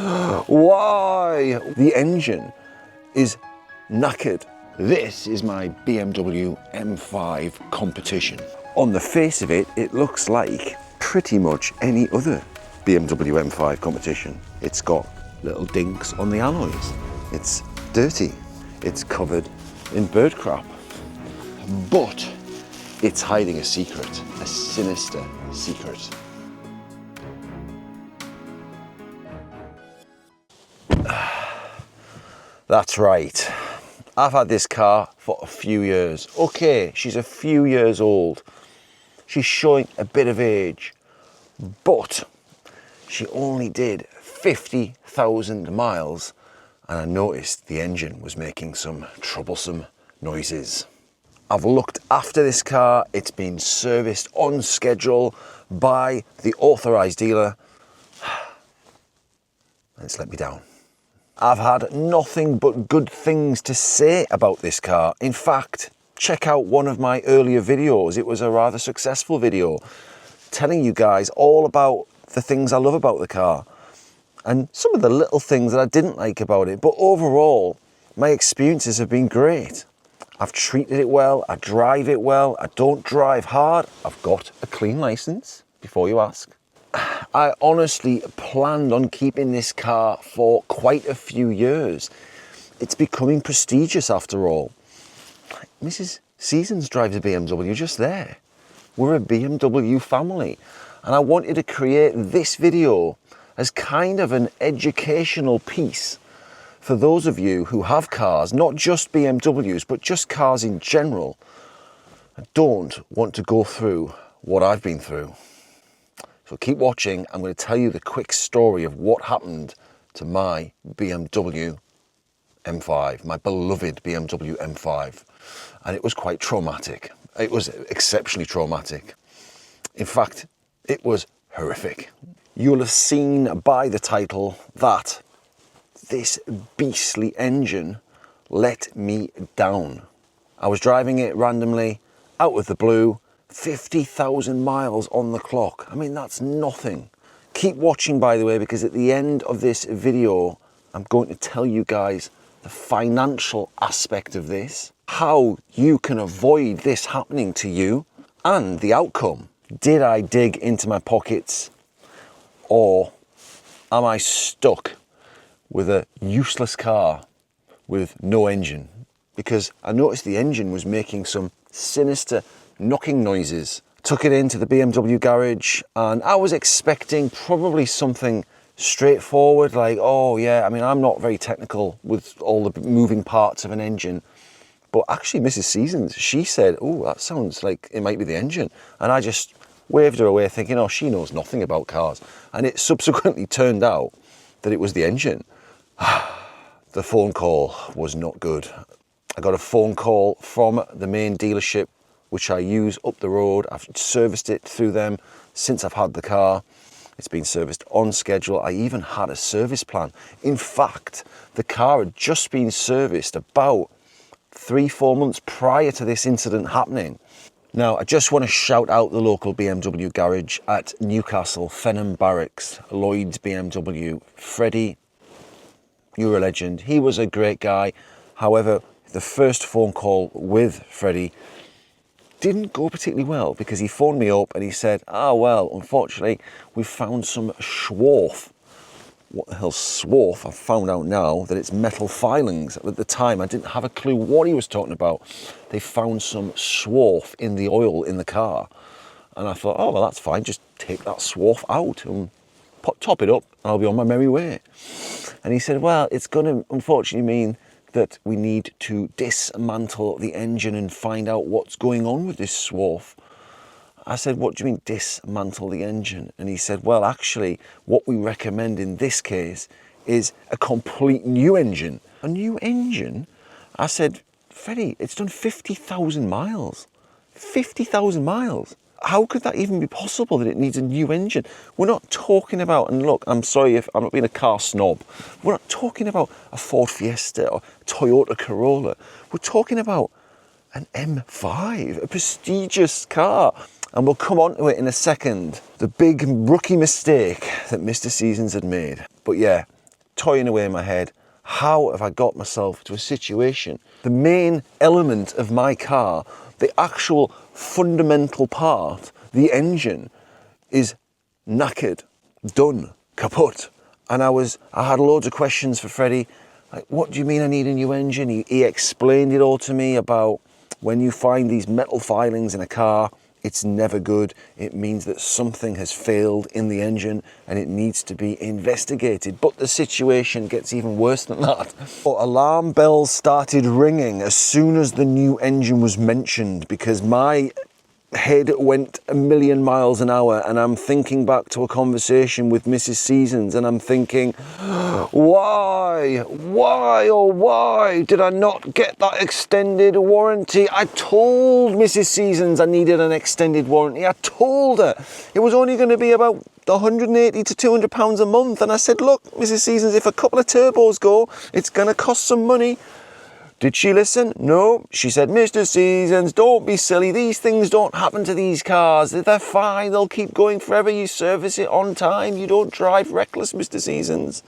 Why? The engine is knackered. This is my BMW M5 competition. On the face of it, it looks like pretty much any other BMW M5 competition. It's got little dinks on the alloys. It's dirty. It's covered in bird crap. But it's hiding a secret, a sinister secret. That's right. I've had this car for a few years. Okay, she's a few years old. She's showing a bit of age, but she only did 50,000 miles, and I noticed the engine was making some troublesome noises. I've looked after this car. It's been serviced on schedule by the authorised dealer, and it's let me down. I've had nothing but good things to say about this car. In fact, check out one of my earlier videos. It was a rather successful video telling you guys all about the things I love about the car and some of the little things that I didn't like about it. But overall, my experiences have been great. I've treated it well, I drive it well, I don't drive hard. I've got a clean license, before you ask. I honestly planned on keeping this car for quite a few years. It's becoming prestigious after all. Mrs. Seasons drives a BMW just there. We're a BMW family. And I wanted to create this video as kind of an educational piece for those of you who have cars, not just BMWs, but just cars in general, and don't want to go through what I've been through. So keep watching. I'm going to tell you the quick story of what happened to my BMW M5, my beloved BMW M5. And it was quite traumatic. It was exceptionally traumatic. In fact, it was horrific. You'll have seen by the title that this beastly engine let me down. I was driving it randomly, out of the blue, 50,000 miles on the clock. I mean, that's nothing. Keep watching, by the way, because at the end of this video, I'm going to tell you guys the financial aspect of this, how you can avoid this happening to you, and the outcome. Did I dig into my pockets, or am I stuck with a useless car with no engine? Because I noticed the engine was making some sinister knocking noises. Took it into the BMW garage, and I was expecting probably something straightforward, like, oh yeah, I mean, I'm not very technical with all the moving parts of an engine, but actually Mrs. Seasons, she said, oh, that sounds like it might be the engine, and I just waved her away thinking, oh, she knows nothing about cars, and it subsequently turned out that it was the engine. The phone call was not good. I got a phone call from the main dealership, which I use up the road. I've serviced it through them since I've had the car. It's been serviced on schedule. I even had a service plan. In fact, the car had just been serviced about 3-4 months prior to this incident happening. Now, I just want to shout out the local BMW garage at Newcastle, Fenham Barracks, Lloyd's BMW. Freddie, you're a legend. He was a great guy. However, the first phone call with Freddie didn't go particularly well, because he phoned me up and he said, well, unfortunately, we've found some swarf. What the hell's swarf? I've found out now that it's metal filings. At the time, I didn't have a clue what he was talking about. They found some swarf in the oil in the car. And I thought, oh, well, that's fine. Just take that swarf out and top it up, and I'll be on my merry way. And he said, well, it's going to unfortunately mean that we need to dismantle the engine and find out what's going on with this swarf. I said, what do you mean dismantle the engine? And he said, well, actually, what we recommend in this case is a complete new engine. A new engine? I said, Freddie, it's done 50,000 miles. 50,000 miles. How could that even be possible that it needs a new engine? We're not talking about, and look, I'm sorry if I'm not being a car snob, we're not talking about a Ford Fiesta or Toyota Corolla. We're talking about an M5, a prestigious car. And we'll come on to it in a second. The big rookie mistake that Mr. Seasons had made. But yeah, toying away in my head, how have I got myself to a situation? The main element of my car, the actual fundamental part, the engine, is knackered, done, kaput. And I had loads of questions for Freddie. Like, what do you mean I need a new engine? He explained it all to me about when you find these metal filings in a car, it's never good. It means that something has failed in the engine and it needs to be investigated. But the situation gets even worse than that. Alarm bells started ringing as soon as the new engine was mentioned, because my head went a million miles an hour, and I'm thinking back to a conversation with Mrs. Seasons, and I'm thinking, why did I not get that extended warranty? I told Mrs. Seasons I needed an extended warranty. I told her it was only going to be about 180 to 200 pounds a month, and I said, look, Mrs. Seasons, if a couple of turbos go, it's going to cost some money. Did she listen? No. She said, Mr. Seasons, don't be silly. These things don't happen to these cars. They're fine. They'll keep going forever. You service it on time. You don't drive reckless, Mr. Seasons.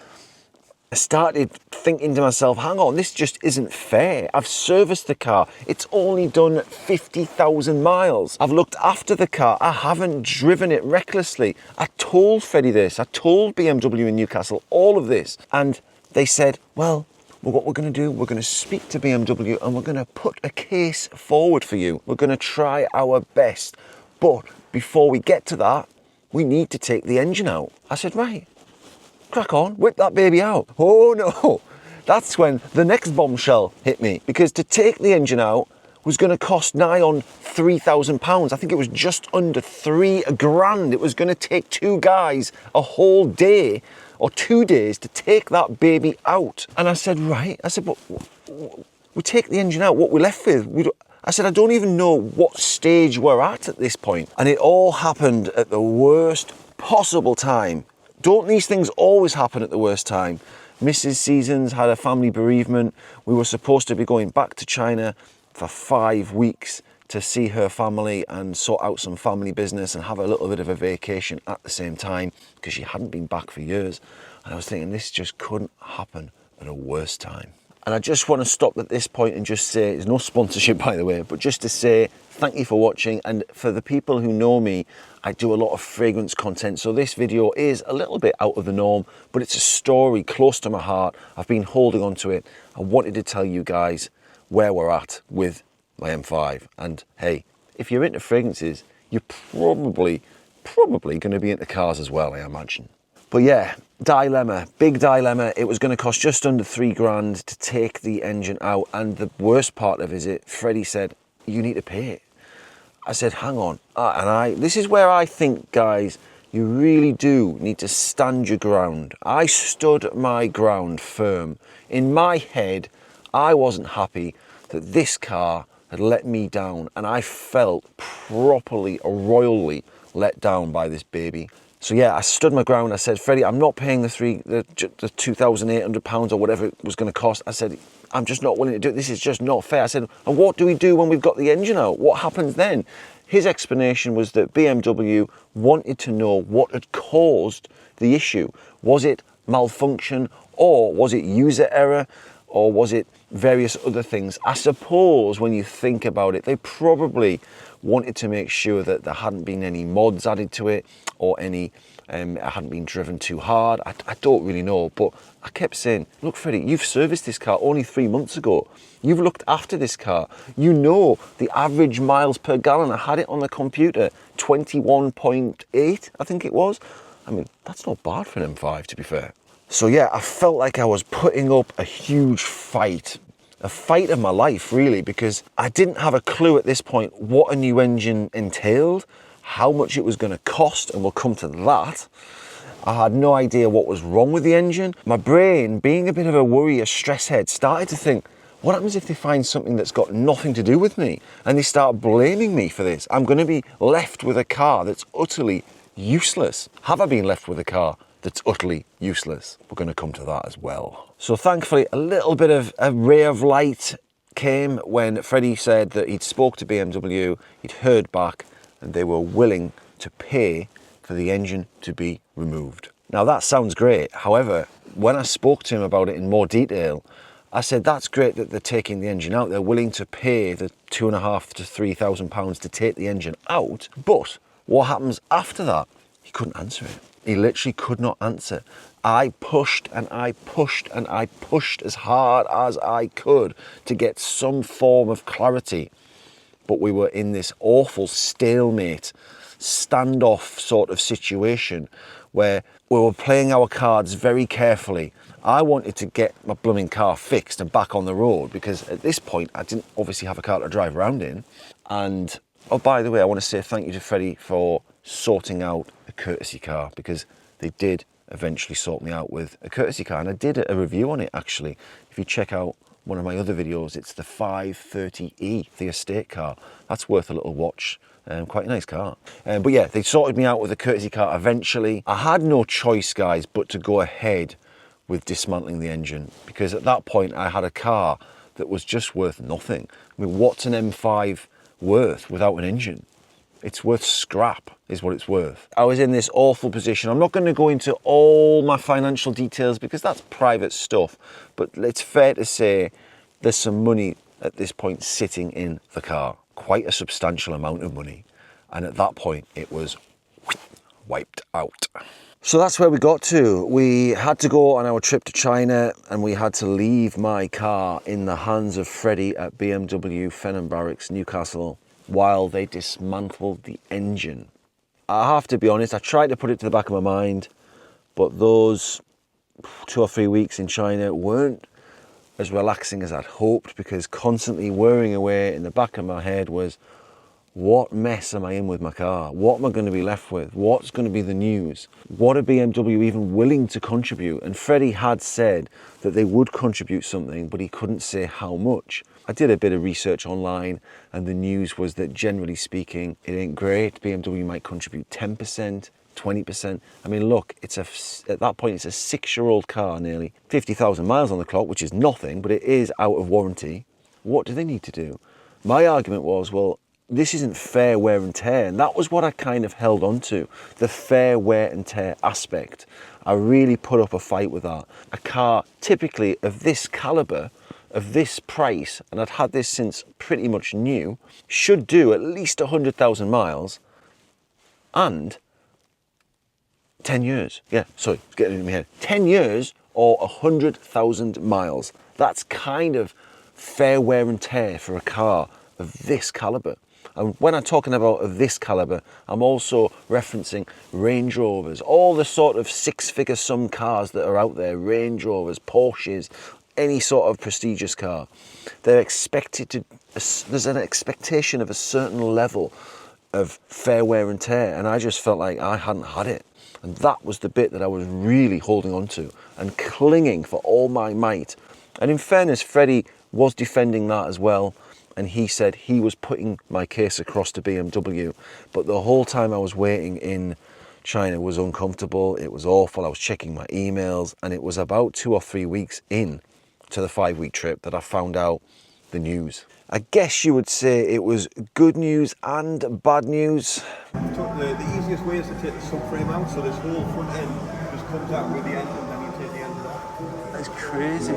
I started thinking to myself, hang on, this just isn't fair. I've serviced the car. It's only done 50,000 miles. I've looked after the car. I haven't driven it recklessly. I told Freddie this. I told BMW in Newcastle all of this. And they said, well, what we're going to do, we're going to speak to BMW and we're going to put a case forward for you. We're going to try our best. But before we get to that, we need to take the engine out. I said, right, crack on, whip that baby out. Oh no, that's when the next bombshell hit me, because to take the engine out was going to cost nigh on £3,000. I think it was just under £3,000. It was going to take two guys a whole day or 2 days to take that baby out. And I said, right. I said, but we take the engine out, what we're left with. I said, I don't even know what stage we're at this point. And it all happened at the worst possible time. Don't these things always happen at the worst time? Mrs. Seasons had a family bereavement. We were supposed to be going back to China for 5 weeks to see her family and sort out some family business and have a little bit of a vacation at the same time, because she hadn't been back for years. And I was thinking, this just couldn't happen at a worse time. And I just want to stop at this point and just say, there's no sponsorship by the way, but just to say thank you for watching. And for the people who know me, I do a lot of fragrance content. So this video is a little bit out of the norm, but it's a story close to my heart. I've been holding on to it. I wanted to tell you guys where we're at with my M5. And hey, if you're into fragrances, you're probably going to be into cars as well, I imagine. But yeah, dilemma, big dilemma. It was going to cost just under £3,000 to take the engine out. And the worst part of it, Freddie said, you need to pay it. I said, hang on. This is where I think, guys, you really do need to stand your ground. I stood my ground firm. In my head, I wasn't happy that this car had let me down, and I felt properly, royally let down by this baby. So yeah, I stood my ground. I said, Freddie, I'm not paying the £2,800 or whatever it was going to cost. I said, I'm just not willing to do it. This is just not fair. I said, and what do we do when we've got the engine out? What happens then? His explanation was that BMW wanted to know what had caused the issue. Was it malfunction, or was it user error, or was it various other things? I suppose when you think about it, they probably wanted to make sure that there hadn't been any mods added to it, or it hadn't been driven too hard. I don't really know, but I kept saying, look, Freddie, you've serviced this car only 3 months ago. You've looked after this car. You know the average miles per gallon. I had it on the computer, 21.8, I think it was. I mean, that's not bad for an M5, to be fair. So yeah, I felt like I was putting up a huge fight. A fight of my life, really, because I didn't have a clue at this point what a new engine entailed, how much it was going to cost, and we'll come to that. I had no idea what was wrong with the engine. My brain, being a bit of a worrier, stress head, started to think, what happens if they find something that's got nothing to do with me and they start blaming me for this? I'm going to be left with a car that's utterly useless. Have I been left with a car that's utterly useless? We're going to come to that as well. So thankfully, a little bit of a ray of light came when Freddie said that he'd spoke to BMW, he'd heard back, and they were willing to pay for the engine to be removed. Now that sounds great. However, when I spoke to him about it in more detail, I said, that's great that they're taking the engine out. They're willing to pay the £2,500 to £3,000 to take the engine out. But what happens after that? He couldn't answer it. He literally could not answer. I pushed and I pushed and I pushed as hard as I could to get some form of clarity. But we were in this awful stalemate, standoff sort of situation where we were playing our cards very carefully. I wanted to get my blooming car fixed and back on the road because at this point I didn't obviously have a car to drive around in. And oh, by the way, I want to say thank you to Freddie for sorting out a courtesy car, because they did eventually sort me out with a courtesy car, and I did a review on it actually. If you check out one of my other videos, it's the 530e, the estate car. That's worth a little watch. Quite a nice car. But yeah, they sorted me out with a courtesy car eventually. I had no choice, guys, but to go ahead with dismantling the engine, because at that point I had a car that was just worth nothing. I mean, what's an M5 worth without an engine? It's worth scrap, is what it's worth. I was in this awful position. I'm not going to go into all my financial details because that's private stuff, but it's fair to say there's some money at this point sitting in the car. Quite a substantial amount of money. And at that point, it was wiped out. So that's where we got to. We had to go on our trip to China, and we had to leave my car in the hands of Freddie at BMW Fenham Barracks, Newcastle, while they dismantled the engine. I have to be honest, I tried to put it to the back of my mind, but those 2 or 3 weeks in China weren't as relaxing as I'd hoped, because constantly whirring away in the back of my head was, what mess am I in with my car? What am I going to be left with? What's going to be the news? What are BMW even willing to contribute? And Freddie had said that they would contribute something, but he couldn't say how much. I did a bit of research online, and the news was that generally speaking, it ain't great. BMW might contribute 10%, 20%. I mean, look, at that point, it's a 6-year-old car, nearly 50,000 miles on the clock, which is nothing, but it is out of warranty. What do they need to do? My argument was, well, this isn't fair wear and tear. And that was what I kind of held on to, the fair wear and tear aspect. I really put up a fight with that. A car typically of this caliber, of this price, and I'd had this since pretty much new, should do at least 100,000 miles and 10 years. Yeah, sorry, it's getting in my head. 10 years or 100,000 miles. That's kind of fair wear and tear for a car of this caliber. And when I'm talking about of this caliber, I'm also referencing Range Rovers, all the sort of 6-figure sum cars that are out there, Range Rovers, Porsches, any sort of prestigious car. They're expected to, there's an expectation of a certain level of fair wear and tear, and I just felt like I hadn't had it. And that was the bit that I was really holding on to and clinging for all my might. And in fairness, Freddie was defending that as well. And he said he was putting my case across to BMW. But the whole time I was waiting in China was uncomfortable. It was awful. I was checking my emails. And it was about 2 or 3 weeks in to the 5-week trip that I found out the news. I guess you would say it was good news and bad news. The easiest way is to take the subframe out, so this whole front end just comes out with the engine, and then you take the engine off. That's crazy.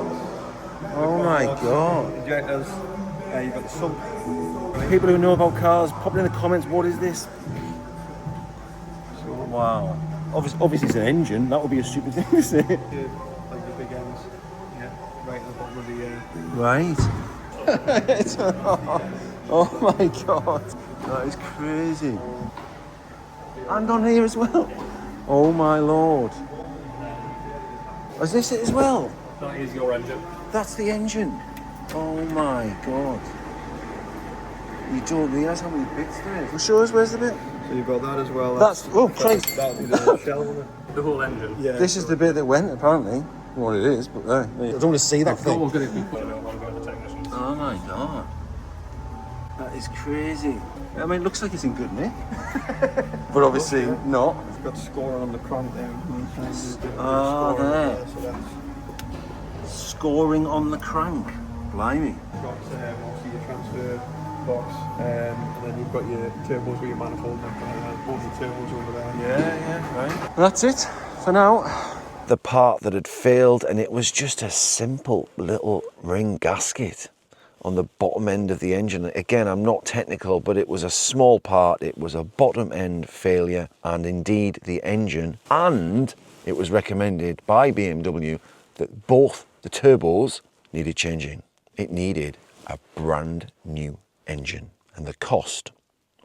Oh my God. Injectors, you've got the sump. People who know about cars, pop in the comments, what is this? So, wow. Obviously it's an engine, that would be a stupid thing to say. Like the big ends, yeah, right at the bottom of the... Right. Oh my God, that is crazy. And on here as well. Oh my Lord. Is this it as well? That is your engine. That's the engine. Oh my God. You don't realise how many bits there is. Well, show us, where's the bit? So you've got that as well. Oh Christ. That'll be the shell on it. The whole engine. Yeah. This is the bit that went, apparently. What it is, but I don't want to see that thing. Going to be putting it on the technicians. Oh my God. That is crazy. I mean, it looks like it's in good nick. But obviously not. It's got scoring on the crank there. Ah, there. So that's Scoring on the crank. Blimey. got obviously your transfer box, and then you've got your turbos with your manifold. Both the turbos over there. Yeah, right. That's it. sniffing out the part that had failed, and it was just a simple little ring gasket on the bottom end of the engine. Again, I'm not technical, but it was a small part. It was a bottom end failure, and indeed the engine, and it was recommended by BMW that both the turbos needed changing. It needed a brand new engine, and the cost,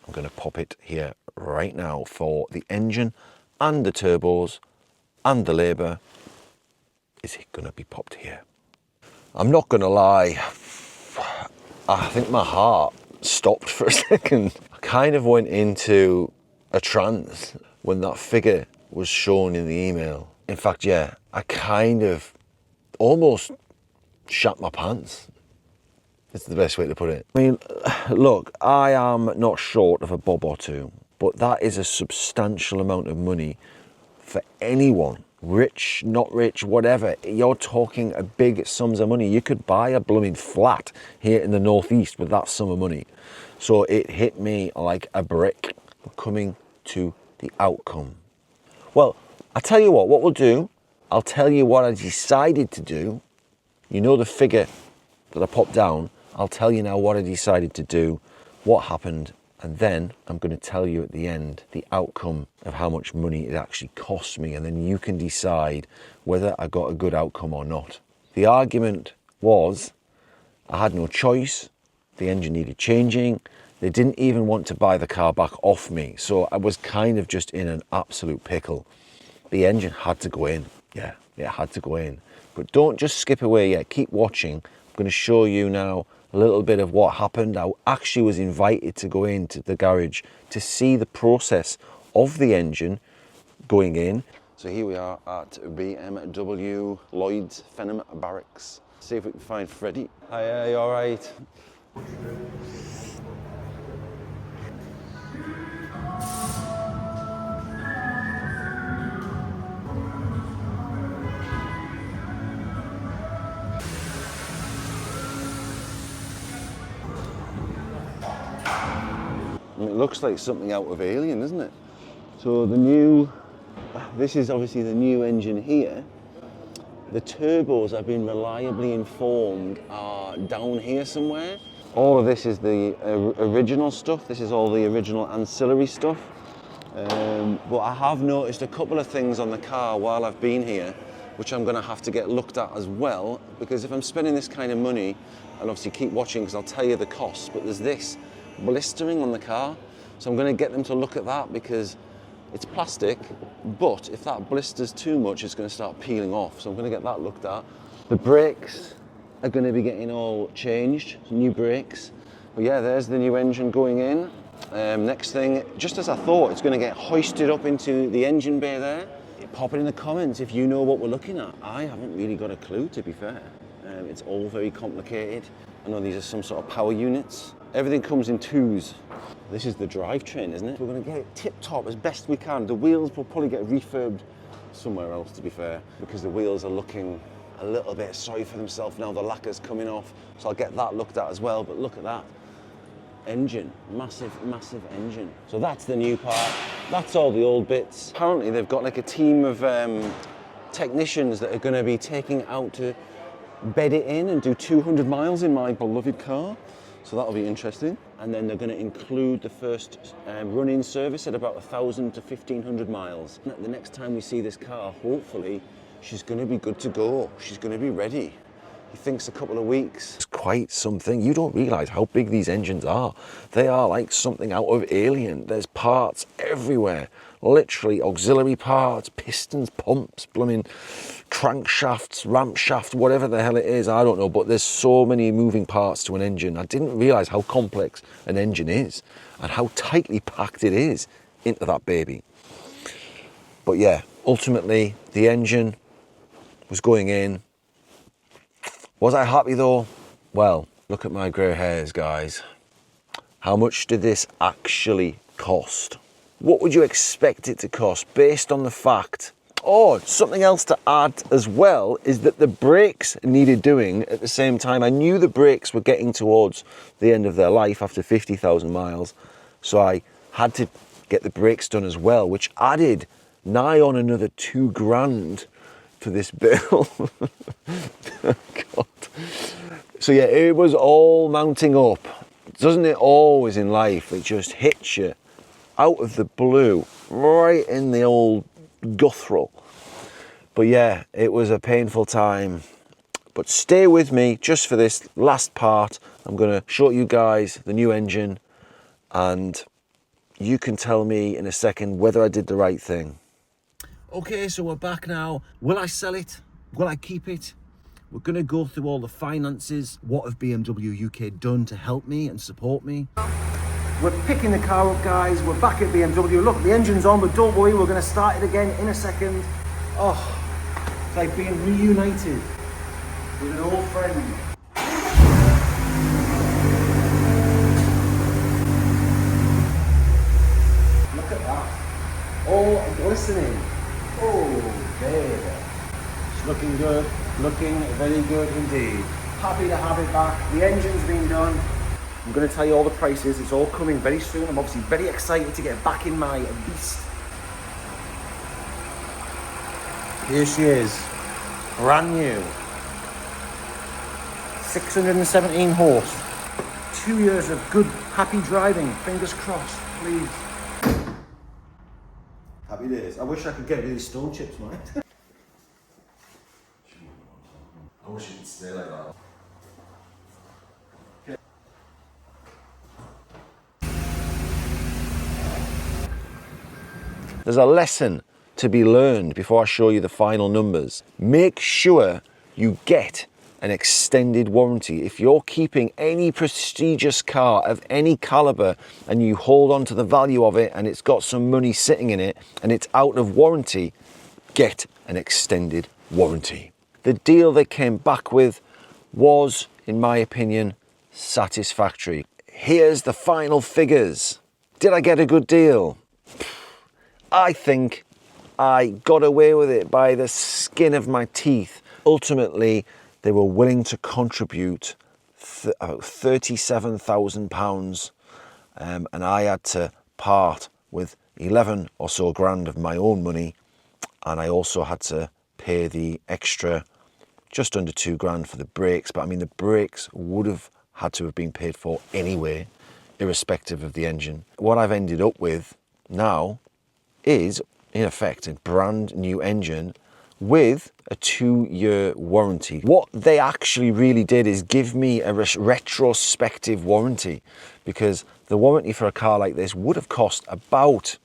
I'm going to pop it here right now, for the engine and the turbos and the labour is going to be popped here. I'm not going to lie, I think my heart stopped for a second. I kind of went into a trance when that figure was shown in the email. In fact, yeah, I kind of almost shat my pants. It's the best way to put it. I mean, look, I am not short of a bob or two, but that is a substantial amount of money for anyone, rich, not rich, whatever. You're talking a big sums of money. You could buy a blooming flat here in the northeast with that sum of money. So it hit me like a brick. We're coming to the outcome. Well, I tell you what we'll do. I'll tell you what I decided to do. You know the figure that I popped down. I'll tell you now what I decided to do, what happened, and then I'm going to tell you at the end the outcome of how much money it actually cost me, and then you can decide whether I got a good outcome or not. The argument was I had no choice, the engine needed changing, they didn't even want to buy the car back off me, so I was kind of just in an absolute pickle. The engine had to go in, yeah, it had to go in. But don't just skip away yet, keep watching. I'm going to show you now a little bit of what happened. I actually was invited to go into the garage to see the process of the engine going in. So here we are at BMW Lloyd's Fenham Barracks. See if we can find Freddie. Hi, you all right? It looks like something out of Alien, doesn't it? So this is obviously the new engine here. The turbos, I've been reliably informed, are down here somewhere. All of this is the original stuff. This is all the original ancillary stuff. But I have noticed a couple of things on the car while I've been here, which I'm going to have to get looked at as well, because if I'm spending this kind of money, and obviously keep watching because I'll tell you the costs, but there's this blistering on the car, so I'm going to get them to look at that, because it's plastic, but if that blisters too much, it's going to start peeling off, so I'm going to get that looked at. The brakes are going to be getting all changed, new brakes. But yeah, there's the new engine going in. Next thing, just as I thought, it's going to get hoisted up into the engine bay there. Pop it in the comments if you know what we're looking at. I haven't really got a clue, to be fair. It's all very complicated. I know these are some sort of power units. Everything comes in twos. This is the drivetrain, isn't it? We're going to get it tip-top as best we can. The wheels will probably get refurbed somewhere else, to be fair, because the wheels are looking a little bit sorry for themselves now. The lacquer's coming off, so I'll get that looked at as well. But look at that. Engine, massive engine. So that's the new part. That's all the old bits. Apparently they've got like a team of technicians that are going to be taking it out to bed it in and do 200 miles in my beloved car. So that'll be interesting. And then they're going to include the first run-in service at about 1,000 to 1,500 miles. The next time we see this car, hopefully, she's going to be good to go. She's going to be ready. He thinks a couple of weeks. It's quite something. You don't realise how big these engines are. They are like something out of Alien. There's parts everywhere. Literally auxiliary parts, pistons, pumps, blooming crankshafts, ramp shaft, whatever the hell it is, I don't know, but there's so many moving parts to an engine. I didn't realise how complex an engine is and how tightly packed it is into that baby. But yeah, ultimately the engine was going in. Was I happy though? Well, look at my grey hairs, guys. How much did this actually cost? What would you expect it to cost based on the fact? Oh, something else to add as well is that the brakes needed doing at the same time. I knew the brakes were getting towards the end of their life after 50,000 miles. So I had to get the brakes done as well, which added nigh on another £2,000 for this bill. Oh, God. So yeah, it was all mounting up. Doesn't it always in life? It just hits you out of the blue, right in the old guttural. But yeah, it was a painful time. But stay with me just for this last part. I'm gonna show you guys the new engine, and you can tell me in a second whether I did the right thing. Okay, so we're back now. Will I sell it? Will I keep it? We're gonna go through all the finances. What have BMW UK done to help me and support me? We're picking the car up, guys. We're back at BMW. Look, the engine's on, but don't worry, we're gonna start it again in a second. Oh, it's like being reunited with an old friend. Look at that. All glistening. Oh, baby. It's looking good. Looking very good indeed. Happy to have it back. The engine's been done. I'm going to tell you all the prices. It's all coming very soon. I'm obviously very excited to get back in my beast. Here she is. Brand new. 617 horse. 2 years of good, happy driving. Fingers crossed, please. Happy days. I wish I could get rid of these stone chips, man. I wish it could stay like that. Okay. There's a lesson to be learned before I show you the final numbers. Make sure you get an extended warranty. If you're keeping any prestigious car of any caliber and you hold on to the value of it and it's got some money sitting in it and it's out of warranty, get an extended warranty. The deal they came back with was, in my opinion, satisfactory. Here's the final figures. Did I get a good deal? I think I got away with it by the skin of my teeth. Ultimately, they were willing to contribute about £37,000, and I had to part with 11 or so grand of my own money, and I also had to pay the extra just under £2,000 for the brakes. But I mean, the brakes would have had to have been paid for anyway, irrespective of the engine. What I've ended up with now is, in effect, a brand new engine with a 2-year warranty. What they actually really did is give me a retrospective warranty, because the warranty for a car like this would have cost about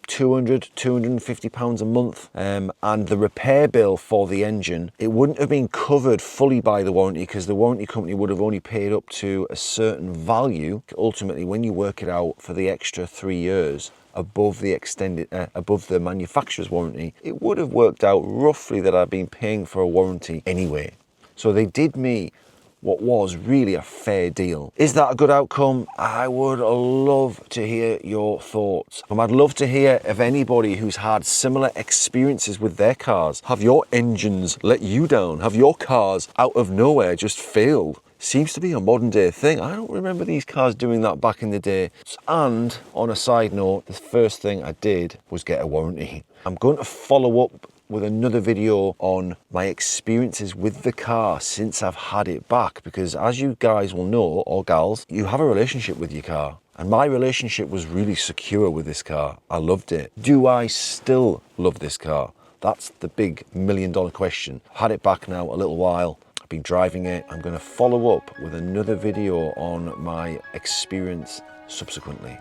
£250 a month, and the repair bill for the engine, it wouldn't have been covered fully by the warranty, because the warranty company would have only paid up to a certain value. Ultimately, when you work it out for the extra 3 years above the extended above the manufacturer's warranty, it would have worked out roughly that I've been paying for a warranty anyway. So they did me what was really a fair deal. Is that a good outcome? I would love to hear your thoughts. I'd love to hear of anybody who's had similar experiences with their cars. Have your engines let you down? Have your cars out of nowhere just failed? Seems to be a modern day thing. I don't remember these cars doing that back in the day. And on a side note, the first thing I did was get a warranty. I'm going to follow up with another video on my experiences with the car since I've had it back, because as you guys will know, or gals, you have a relationship with your car, and my relationship was really secure with this car. I loved it. Do I still love this car? That's the big $1 million question. I've had it back now a little while. I've been driving it. I'm going to follow up with another video on my experience subsequently.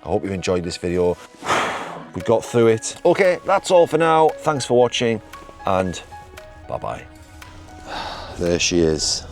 I hope you enjoyed this video. We got through it. Okay, that's all for now. Thanks for watching, and bye-bye. There she is.